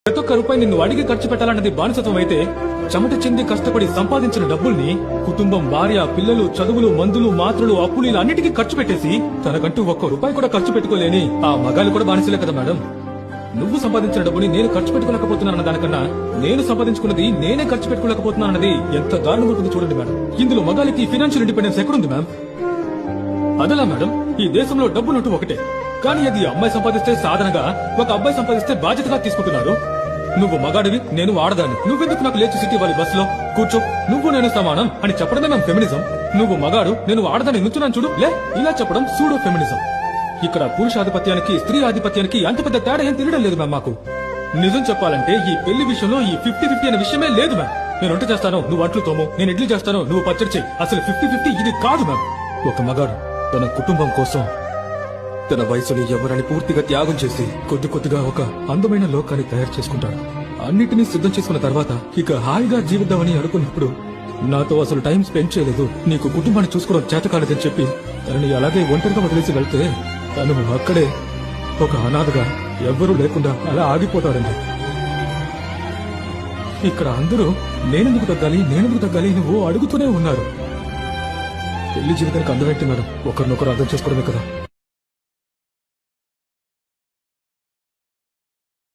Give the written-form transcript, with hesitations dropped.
ప్రతి ఒక్క రూపాయి నిన్ను అడిగి ఖర్చు పెట్టాలన్నది బానిసత్వం అయితే, చెమట చెంది కష్టపడి సంపాదించిన డబ్బుల్ని కుటుంబం, భార్య, పిల్లలు, చదువులు, మందులు, మాత్రలు, అప్పులు ఇలా అన్నిటికీ ఖర్చు పెట్టేసి తనకంటూ ఒక్క రూపాయి కూడా ఖర్చు పెట్టుకోలేని ఆ మగాళ్ళు కూడా బానిసలే కదా మేడం. నువ్వు సంపాదించిన డబ్బుని నేను ఖర్చు పెట్టుకోలేకపోతున్నానన్న దానికన్నా నేను సంపాదించుకున్నది నేనే ఖర్చు పెట్టుకోలేకపోతున్నానన్నది ఎంత దారుణంగా ఉంటుంది చూడండి మేడం. ఇందులో మగాళ్ళకి ఫైనాన్షియల్ ఇండిపెండెన్స్ ఎక్కడుంది మ్యామ్? అదలా మేడం, ఈ దేశంలో డబ్బునంటూ ఒకటే, కానీ అది అమ్మాయి సంపాదిస్తే సాధనగా, ఒక అబ్బాయి సంపాదిస్తే బాధ్యతగా తీసుకుంటున్నారు. నువ్వు మగాడివి, నేను ఆడదాన్ని, నువ్వెందుకు నాకు లేచి సిటీ వాళ్ళ బస్సులో కూర్చో, నువ్వు నేను సమానం అని చెప్పడమే మేము ఫెమినిజం. నువ్వు మగాడు, నేను ఆడదాన్ని నుంచున్నాను చూడు లే, ఇలా చెప్పడం సూడో ఫెమినిజం. ఇక్కడ పురుషాధిపత్యానికి స్త్రీ ఆధిపత్యానికి అంత పెద్ద తేడా ఏం తినడం లేదు మ్యామ్ మాకు. నిజం చెప్పాలంటే ఈ పెళ్లి విషయంలో ఈ 50-50 అనే విషయమే లేదు మ్యామ్. నేను వంట చేస్తాను, నువ్వు అంట్లు తోము, నేను ఇడ్లీ చేస్తాను, నువ్వు పచ్చడి చెయ్యి. అసలు 50-50 ఇది కాదు మ్యామ్. ఒక మగాడు తన కుటుంబం కోసం తన వయసుని ఎవరని పూర్తిగా త్యాగం చేసి కొద్ది కొద్దిగా ఒక అందమైన లోకాన్ని తయారు చేసుకుంటాడు. అన్నిటినీ సిద్ధం చేసుకున్న తర్వాత ఇక హాయిగా జీవిద్దామని అనుకున్నప్పుడు నాతో అసలు టైం స్పెండ్ చేయలేదు, నీకు కుటుంబాన్ని చూసుకోవడం చేత కాలేదని చెప్పి తనని అలాగే ఒంటరిగా వదిలేసి వెళ్తే తను అక్కడే ఒక అనాథగా ఎవ్వరూ లేకుండా అలా ఆగిపోతాడండి. ఇక్కడ అందరూ నేనెందుకు తగ్గాలి నువ్వు అడుగుతూనే ఉన్నారు. పెళ్లి జీవితానికి అందమేంటి మేడం? ఒకరినొకరు అర్థం చేసుకోవడమే కదా.